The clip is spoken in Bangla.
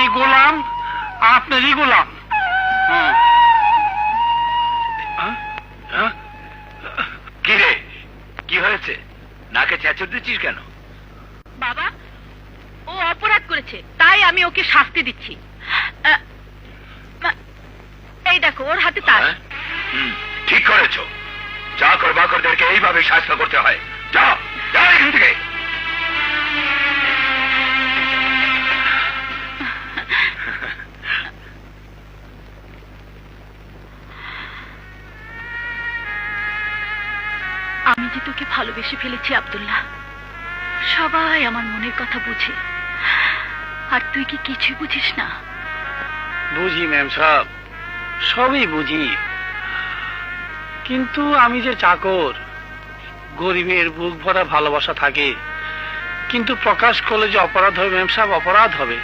আমি গোলাম, আপনারই গোলাম। কি রে, কি হয়েছে? নাকে চেঁচড় দিচ্ছিস কেন? বাবা, ও অপরাধ করেছে, তাই আমি ওকে শাস্তি দিচ্ছি। এই দেখো, ওর হাতে তার। ঠিক করেছো। চাকর বাকরদেরকে এইভাবে শাস্তি করতে হয়। যাও, যাও এখান থেকে। আমি যে তোকে ভালোবেসে ফেলেছি আব্দুল্লাহ, সবাই আমার মনের কথা বুঝে, আর তুই কি কিছুই বুঝিস না? বুঝি ম্যাম সাহেব, সবই বুঝি, কিন্তু আমি যে চাকর, গরিবের বুক ভরা ভালোবাসা থাকে, কিন্তু প্রকাশ করলে যে অপরাধ হবে ম্যাম সাহেব, অপরাধ হবে।